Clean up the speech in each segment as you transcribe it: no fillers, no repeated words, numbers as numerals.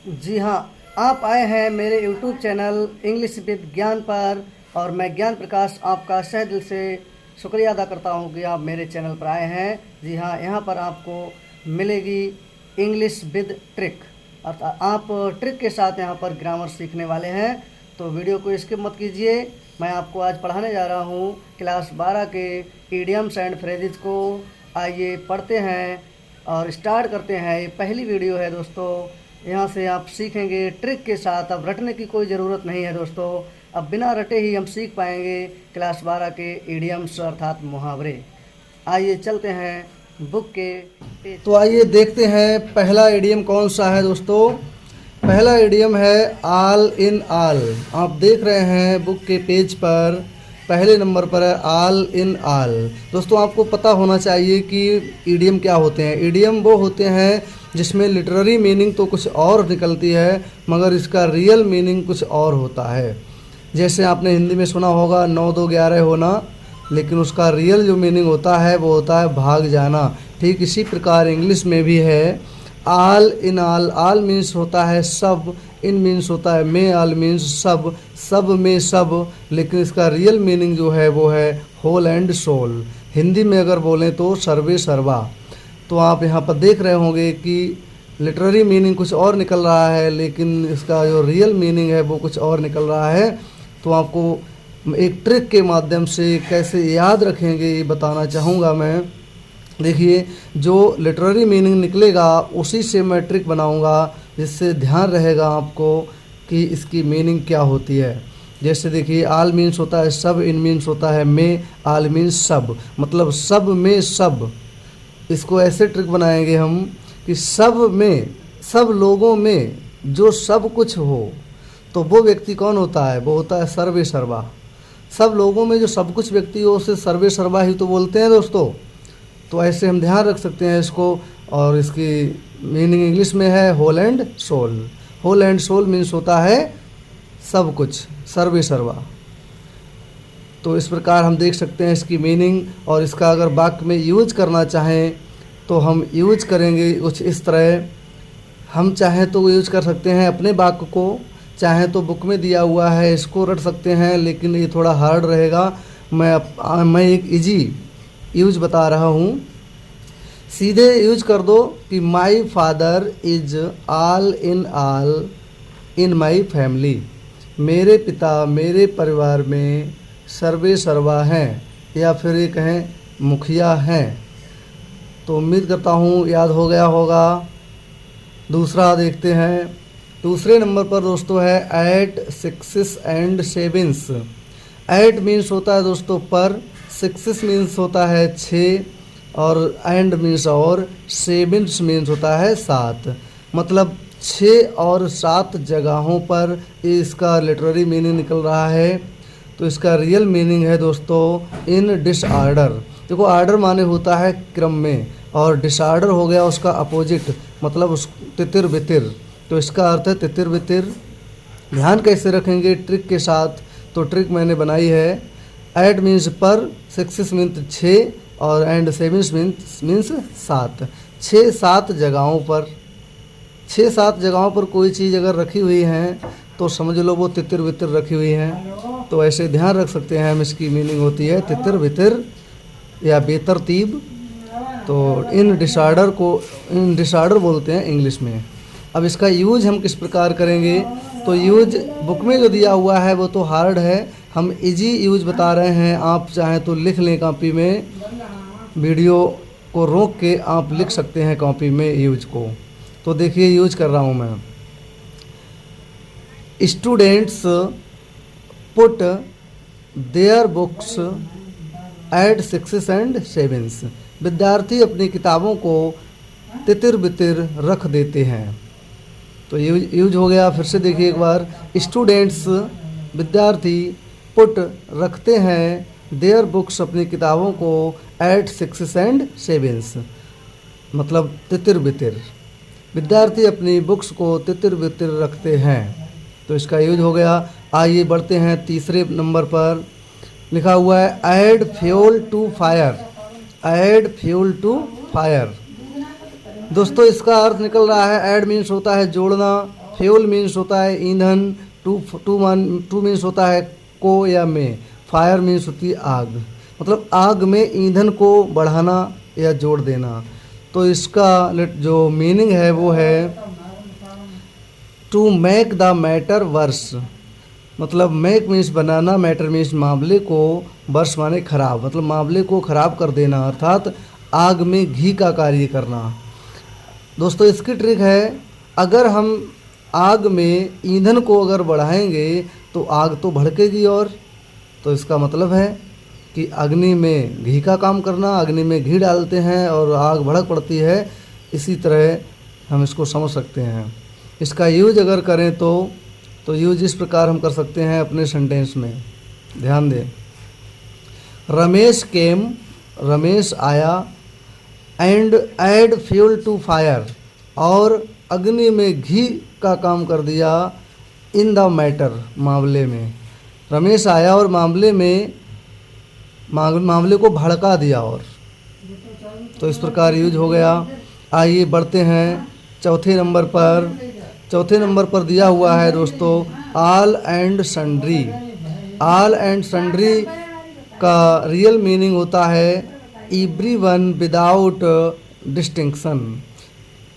जी हाँ, आप आए हैं मेरे YouTube चैनल इंग्लिश विद ज्ञान पर और मैं ज्ञान प्रकाश आपका तहे दिल से शुक्रिया अदा करता हूँ कि आप मेरे चैनल पर आए हैं। जी हाँ, यहाँ पर आपको मिलेगी इंग्लिश विद ट्रिक, अर्थात आप ट्रिक के साथ यहाँ पर ग्रामर सीखने वाले हैं। तो वीडियो को स्किप मत कीजिए। मैं आपको आज पढ़ाने जा रहा हूँ क्लास 12 के इडियम्स एंड फ्रेजेस को। आइए पढ़ते हैं और स्टार्ट करते हैं। ये पहली वीडियो है दोस्तों, यहाँ से आप सीखेंगे ट्रिक के साथ। अब रटने की कोई ज़रूरत नहीं है दोस्तों, अब बिना रटे ही हम सीख पाएंगे क्लास 12 के इडियम्स अर्थात मुहावरे। आइए चलते हैं बुक के पेज। तो आइए देखते हैं पहला इडियम कौन सा है दोस्तों। पहला इडियम है ऑल इन ऑल। आप देख रहे हैं बुक के पेज पर पहले नंबर पर है ऑल इन ऑल। दोस्तों आपको पता होना चाहिए कि इडियम क्या होते हैं। इडियम वो होते हैं जिसमें लिटरेरी मीनिंग तो कुछ और निकलती है मगर इसका रियल मीनिंग कुछ और होता है। जैसे आपने हिंदी में सुना होगा 9 2 11 होना, लेकिन उसका रियल जो मीनिंग होता है वो होता है भाग जाना। ठीक इसी प्रकार इंग्लिश में भी है all in all. All means होता है सब, इन मीन्स होता है में, ऑल मीन्स सब, सब में सब, लेकिन इसका रियल मीनिंग जो है वो है होल एंड सोल। हिंदी में अगर बोलें तो सर्वे सर्वा। तो आप यहाँ पर देख रहे होंगे कि लिटरेरी मीनिंग कुछ और निकल रहा है लेकिन इसका जो रियल मीनिंग है वो कुछ और निकल रहा है। तो आपको एक ट्रिक के माध्यम से कैसे याद रखेंगे ये बताना चाहूँगा मैं। देखिए, जो लिटरेरी मीनिंग निकलेगा उसी से मैं ट्रिक बनाऊँगा जिससे ध्यान रहेगा आपको कि इसकी मीनिंग क्या होती है। जैसे देखिए, ऑल मीन्स होता है सब, इन मीन्स होता है में, ऑल मीन्स सब, मतलब सब में सब। इसको ऐसे ट्रिक बनाएंगे हम कि सब में, सब लोगों में जो सब कुछ हो, तो वो व्यक्ति कौन होता है? वो होता है सर्वे सर्वा। सब लोगों में जो सब कुछ व्यक्ति हो उसे सर्वे सर्वा ही तो बोलते हैं दोस्तों। तो ऐसे हम ध्यान रख सकते हैं इसको। और इसकी मीनिंग इंग्लिश में है whole and soul. Whole and soul means होता है सब कुछ, सर्वे सर्वा। तो इस प्रकार हम देख सकते हैं इसकी मीनिंग। और इसका अगर वाक्य में यूज करना चाहें तो हम यूज करेंगे कुछ इस तरह। हम चाहें तो यूज कर सकते हैं अपने वाक्य को, चाहें तो बुक में दिया हुआ है इसको रट सकते हैं, लेकिन ये थोड़ा हार्ड रहेगा। मैं एक इजी यूज बता रहा हूँ। सीधे यूज कर दो कि my father is all in my family. मेरे पिता मेरे परिवार में सर्वे सर्वा हैं, या फिर ये कहें मुखिया हैं। तो उम्मीद करता हूँ याद हो गया होगा। दूसरा देखते हैं। दूसरे नंबर पर दोस्तों है at sixes and sevens. At means होता है दोस्तों पर, सिक्सेस मीन्स होता है 6 और एंड मीन्स और, सेवेंस मीन्स होता है 7। मतलब 6 और 7 जगहों पर इसका लिटरेरी मीनिंग निकल रहा है। तो इसका रियल मीनिंग है दोस्तों इन डिसऑर्डर। देखो, आर्डर माने होता है क्रम में, और डिसऑर्डर हो गया उसका अपोजिट, मतलब उस तितिर बितिर। तो इसका अर्थ है तितिर बितिर। ध्यान कैसे रखेंगे ट्रिक के साथ? तो ट्रिक मैंने बनाई है। एट मीन्स पर, सिक्सेस मीन्स 6 और एंड सेवेंस मीन्स 7। 6-7 जगहों पर, 6-7 जगहों पर कोई चीज़ अगर रखी हुई है तो समझ लो वो तितिर बितिर रखी हुई है। तो ऐसे ध्यान रख सकते हैं हम। इसकी मीनिंग होती है तितिर बितिर या बेतरतीब। तो इन डिसऑर्डर बोलते हैं इंग्लिश में। अब इसका यूज हम किस प्रकार करेंगे? तो यूज बुक में जो दिया हुआ है वो तो हार्ड है, हम इजी यूज बता रहे हैं। आप चाहें तो लिख लें कॉपी में, वीडियो को रोक के आप लिख सकते हैं कॉपी में यूज को। तो देखिए यूज कर रहा हूँ मैं। Students put their books at sixes and sevens. विद्यार्थी अपनी किताबों को तितिर बितिर रख देते हैं। तो यूज हो गया। फिर से देखिए एक बार। स्टूडेंट्स विद्यार्थी, पुट रखते हैं, देयर बुक्स अपनी किताबों को, एट सिक्सेस एंड सेवेंस मतलब तितिर बितिर। विद्यार्थी अपनी बुक्स को तितिर बितिर रखते हैं। तो इसका यूज हो गया। आइए बढ़ते हैं तीसरे नंबर पर। लिखा हुआ है add fuel to fire. Add fuel to fire. दोस्तों इसका अर्थ निकल रहा है, ऐड मीन्स होता है जोड़ना, फ्यूल मीन्स होता है ईंधन, टू मीन्स होता है को या में, फायर मीन्स होती है आग, मतलब आग में ईंधन को बढ़ाना या जोड़ देना। तो इसका जो मीनिंग है वो है to make the matter worse, मतलब मेक मीन्स बनाना, मैटर मीन्स मामले को, वर्स माने खराब, मतलब मामले को खराब कर देना, अर्थात आग में घी का कार्य करना। दोस्तों इसकी ट्रिक है, अगर हम आग में ईंधन को अगर बढ़ाएंगे तो आग तो भड़केगी, और तो इसका मतलब है कि अग्नि में घी का काम करना, अग्नि में घी डालते हैं और आग भड़क पड़ती है। इसी तरह हम इसको समझ सकते हैं। इसका यूज अगर करें तो यूज इस प्रकार हम कर सकते हैं अपने सेंटेंस में, ध्यान दें। रमेश केम, रमेश आया, and add fuel to fire, और अग्नि में घी का काम कर दिया, इन द मैटर, मामले में। रमेश आया और मामले को भड़का दिया, और तो इस प्रकार यूज हो गया। आइए बढ़ते हैं चौथे नंबर पर। चौथे नंबर पर दिया हुआ है दोस्तों all and sundry. All and sundry का रियल मीनिंग होता है everyone without distinction.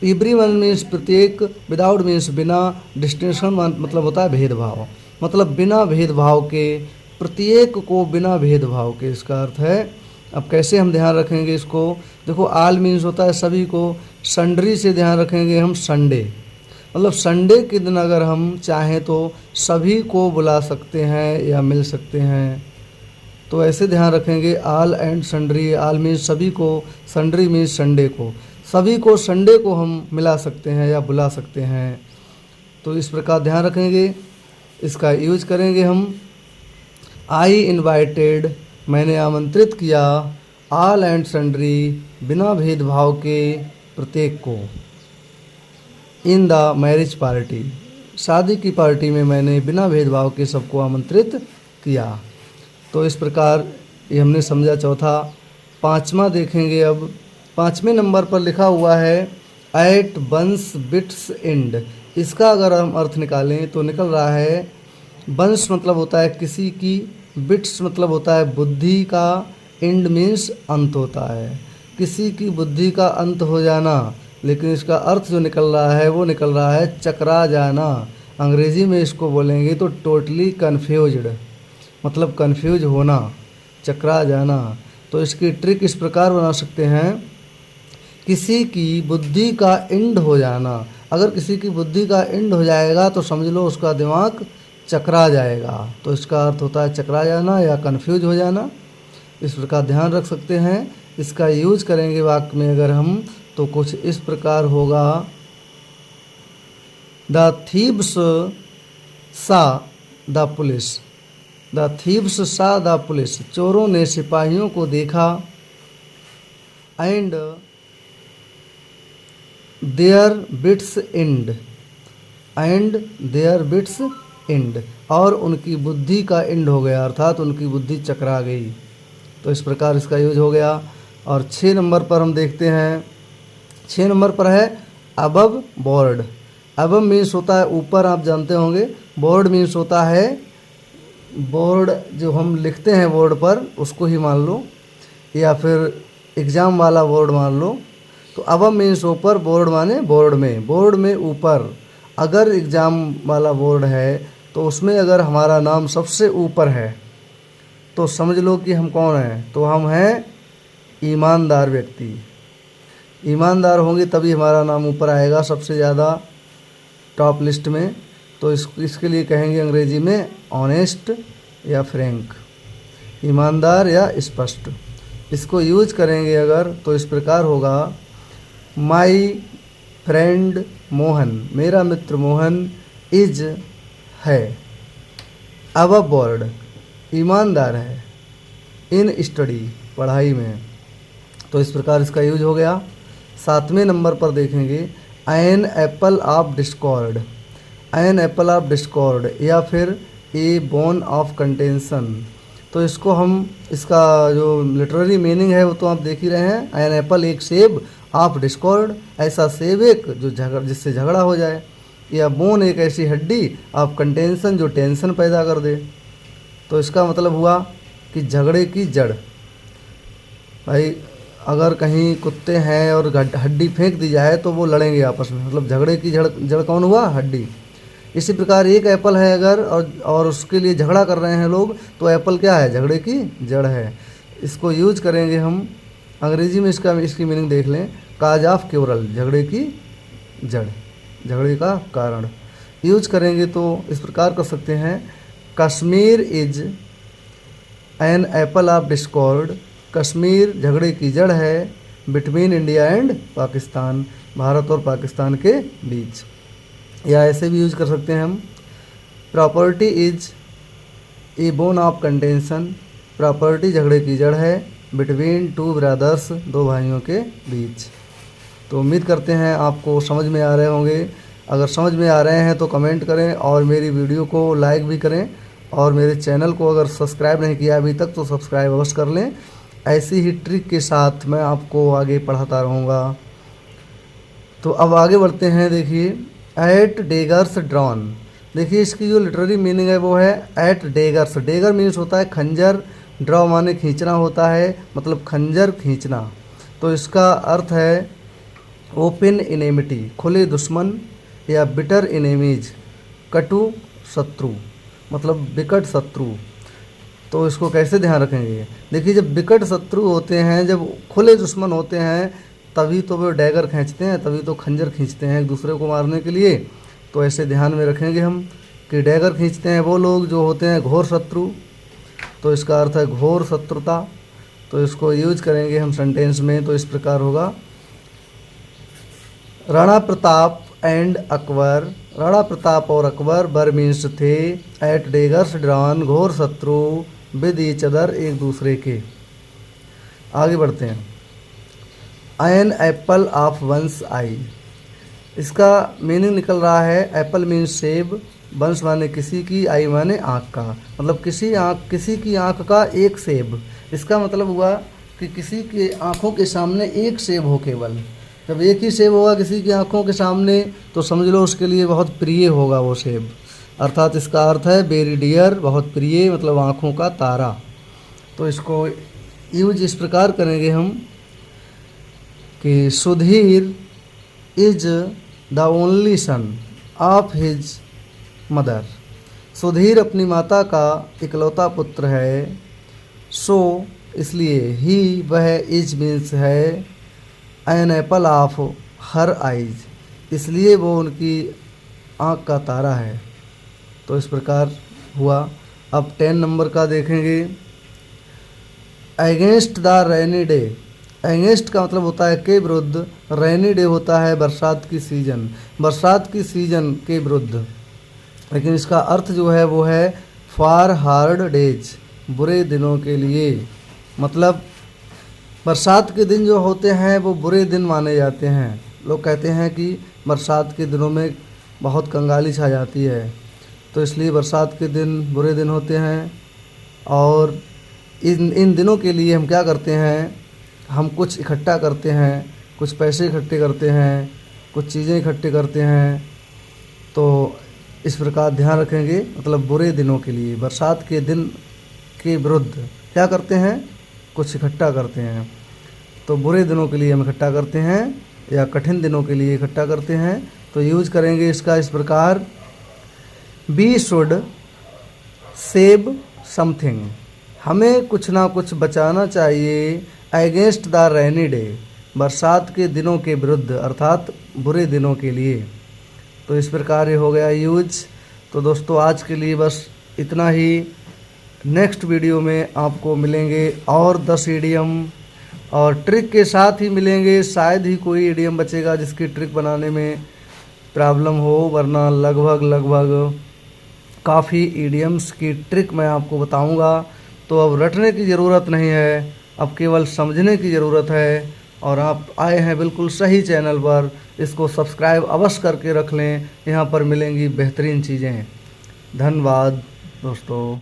Everyone means प्रत्येक, विदाउट मीन्स बिना, डिस्टिंक्शन मतलब होता है भेदभाव, मतलब बिना भेदभाव के, प्रत्येक को बिना भेदभाव के, इसका अर्थ है। अब कैसे हम ध्यान रखेंगे इसको, देखो ऑल मीन्स होता है सभी को, सन्ड्री से ध्यान रखेंगे हम संडे, मतलब संडे के दिन अगर हम चाहें तो सभी को बुला सकते हैं या मिल सकते हैं, तो ऐसे ध्यान रखेंगे all and sundry. All means सभी को, सन्ड्री मीन्स संडे को, सभी को संडे को हम मिला सकते हैं या बुला सकते हैं, तो इस प्रकार ध्यान रखेंगे। इसका यूज करेंगे हम आई इन्वाइटेड, मैंने आमंत्रित किया, ऑल एंड सन्ड्री, बिना भेदभाव के प्रत्येक को, इन द मैरिज पार्टी, शादी की पार्टी में मैंने बिना भेदभाव के सबको आमंत्रित किया। तो इस प्रकार ये हमने समझा चौथा। पांचवा देखेंगे अब। पांचवें नंबर पर लिखा हुआ है एट बंस बिट्स एंड। इसका अगर हम अर्थ निकालें तो निकल रहा है, बंस मतलब होता है किसी की, बिट्स मतलब होता है बुद्धि का, एंड मीन्स अंत होता है, किसी की बुद्धि का अंत हो जाना। लेकिन इसका अर्थ जो निकल रहा है वो निकल रहा है चकरा जाना। अंग्रेज़ी में इसको बोलेंगे तो टोटली कन्फ्यूज्ड, मतलब कन्फ्यूज होना, चकरा जाना। तो इसकी ट्रिक इस प्रकार बना सकते हैं, किसी की बुद्धि का एंड हो जाना। अगर किसी की बुद्धि का एंड हो जाएगा तो समझ लो उसका दिमाग चकरा जाएगा, तो इसका अर्थ होता है चकरा जाना या कन्फ्यूज हो जाना। इस प्रकार ध्यान रख सकते हैं। इसका यूज करेंगे वाक्य में अगर हम, तो कुछ इस प्रकार होगा, the thieves saw the police, the thieves saw the police, चोरों ने सिपाहियों को देखा, and their wits end, and their wits end, और उनकी बुद्धि का एंड हो गया, अर्थात उनकी बुद्धि चकरा गई। तो इस प्रकार इसका यूज हो गया। और 6 नंबर पर हम देखते हैं, 6 नंबर पर है अबव बोर्ड। अबव मीन्स होता है ऊपर, आप जानते होंगे। बोर्ड मीन्स होता है बोर्ड जो हम लिखते हैं बोर्ड पर, उसको ही मान लो, या फिर एग्ज़ाम वाला बोर्ड मान लो। तो अबव मीन्स ऊपर, बोर्ड माने बोर्ड में, बोर्ड में ऊपर। अगर एग्ज़ाम वाला बोर्ड है तो उसमें अगर हमारा नाम सबसे ऊपर है तो समझ लो कि हम कौन हैं, तो हम हैं ईमानदार व्यक्ति। ईमानदार होंगे तभी हमारा नाम ऊपर आएगा सबसे ज़्यादा टॉप लिस्ट में। तो इसके लिए कहेंगे अंग्रेजी में ऑनेस्ट या फ्रैंक, ईमानदार या स्पष्ट। इसको यूज करेंगे अगर तो इस प्रकार होगा, माई फ्रेंड मोहन, मेरा मित्र मोहन, इज है अबव बोर्ड, ईमानदार है, इन स्टडी, पढ़ाई में। तो इस प्रकार इसका यूज हो गया। 7वें नंबर पर देखेंगे an apple of discord, an apple of discord या फिर ए बोन ऑफ कंटेंशन। तो इसको हम, इसका जो लिटरेरी मीनिंग है वो तो आप देख ही रहे हैं। एन एप्पल एक सेब, ऑफ डिस्कॉर्ड ऐसा सेब एक जो जिससे झगड़ा हो जाए। या बोन एक ऐसी हड्डी ऑफ कंटेंशन जो टेंशन पैदा कर दे। तो इसका मतलब हुआ कि झगड़े की जड़। भाई अगर कहीं कुत्ते हैं और हड्डी फेंक दी जाए तो वो लड़ेंगे आपस में, मतलब झगड़े की जड़ कौन हुआ? हड्डी। इसी प्रकार एक एप्पल है अगर और उसके लिए झगड़ा कर रहे हैं लोग, तो एप्पल क्या है? झगड़े की जड़ है। इसको यूज करेंगे हम अंग्रेजी में, इसकी मीनिंग देख लें, काज ऑफ क्यूरल, झगड़े की जड़, झगड़े का कारण। यूज करेंगे तो इस प्रकार कर सकते हैं, Kashmir is an apple of Discord, Kashmir झगड़े की जड़ है, between India and Pakistan, Bharat और पाकिस्तान के बीच। या ऐसे भी यूज कर सकते हैं हम, property is a bone of contention, property झगड़े की जड़ है, बिटवीन टू ब्रदर्स, दो भाइयों के बीच। तो उम्मीद करते हैं आपको समझ में आ रहे होंगे। अगर समझ में आ रहे हैं तो कमेंट करें और मेरी वीडियो को लाइक भी करें, और मेरे चैनल को अगर सब्सक्राइब नहीं किया अभी तक तो सब्सक्राइब अवश्य कर लें। ऐसी ही ट्रिक के साथ मैं आपको आगे पढ़ाता रहूँगा। तो अब आगे बढ़ते हैं। देखिए, एट डेगर्स ड्रॉन, देखिए इसकी जो लिटरेरी मीनिंग है वो है एट डेगर्स। डेगर मीन्स होता है खंजर, ड्रॉ माने खींचना होता है, मतलब खंजर खींचना। तो इसका अर्थ है ओपन इनेमिटी, खुले दुश्मन, या बिटर इनेमीज, कटु शत्रु, मतलब विकट शत्रु। तो इसको कैसे ध्यान रखेंगे? देखिए, जब विकट शत्रु होते हैं, जब खुले दुश्मन होते हैं, तभी तो वो डैगर खींचते हैं, तभी तो खंजर खींचते हैं एक दूसरे को मारने के लिए। तो ऐसे ध्यान में रखेंगे हम कि डैगर खींचते हैं वो लोग जो होते हैं घोर शत्रु। तो इसका अर्थ है घोर शत्रुता। तो इसको यूज करेंगे हम सेंटेंस में, तो इस प्रकार होगा, राणा प्रताप एंड अकबर, राणा प्रताप और अकबर बर मीन्स थे, एट डेगर्स ड्रॉन, घोर शत्रु, विद ईच अदर, एक दूसरे के। आगे बढ़ते हैं। An apple of one's eye, इसका मीनिंग निकल रहा है, एप्पल मीन्स सेब, वंश माने किसी की, आई माने आँख का, मतलब किसी की आँख का एक सेब। इसका मतलब हुआ कि किसी के आँखों के सामने एक सेब हो केवल। जब एक ही सेब होगा किसी की आंखों के सामने तो समझ लो उसके लिए बहुत प्रिय होगा वो सेब। अर्थात इसका अर्थ है वेरी डियर, बहुत प्रिय, मतलब आंखों का तारा। तो इसको यूज इस प्रकार करेंगे हम कि Sudhir is the only son of his mother, Sudhir अपनी माता का इकलौता पुत्र है। सो इसलिए, ही वह, इज मीन्स है, an apple of her eyes, इसलिए वो उनकी आँख का तारा है। तो इस प्रकार हुआ। अब 10 नंबर का देखेंगे, against the rainy day, against का मतलब होता है के विरुद्ध, रेनी डे होता है बरसात की सीजन, बरसात की सीजन के विरुद्ध। लेकिन इसका अर्थ जो है वो है फॉर हार्ड डेज, बुरे दिनों के लिए। मतलब बरसात के दिन जो होते हैं वो बुरे दिन माने जाते हैं। लोग कहते हैं कि बरसात के दिनों में बहुत कंगाली छा जाती है, तो इसलिए बरसात के दिन बुरे दिन होते हैं। और इन दिनों के लिए हम क्या करते हैं, हम कुछ इकट्ठा करते हैं, कुछ पैसे इकट्ठे करते हैं, कुछ चीज़ें इकट्ठे करते हैं। तो इस प्रकार ध्यान रखेंगे, मतलब बुरे दिनों के लिए, बरसात के दिन के विरुद्ध क्या करते हैं, कुछ इकट्ठा करते हैं। तो बुरे दिनों के लिए हम इकट्ठा करते हैं या कठिन दिनों के लिए इकट्ठा करते हैं। तो यूज करेंगे इसका इस प्रकार, वी शुड सेव समथिंग, हमें कुछ ना कुछ बचाना चाहिए, अगेंस्ट द रेनी डे, बरसात के दिनों के विरुद्ध, अर्थात बुरे दिनों के लिए। तो इस प्रकार ये हो गया यूज। तो दोस्तों आज के लिए बस इतना ही। नेक्स्ट वीडियो में आपको मिलेंगे और 10 ईडियम और ट्रिक के साथ ही मिलेंगे। शायद ही कोई ईडियम बचेगा जिसकी ट्रिक बनाने में प्रॉब्लम हो, वरना लगभग काफ़ी ईडियम्स की ट्रिक मैं आपको बताऊंगा। तो अब रटने की ज़रूरत नहीं है, अब केवल समझने की ज़रूरत है। और आप आए हैं बिल्कुल सही चैनल पर, इसको सब्सक्राइब अवश्य करके रख लें, यहाँ पर मिलेंगी बेहतरीन चीज़ें। धन्यवाद दोस्तों।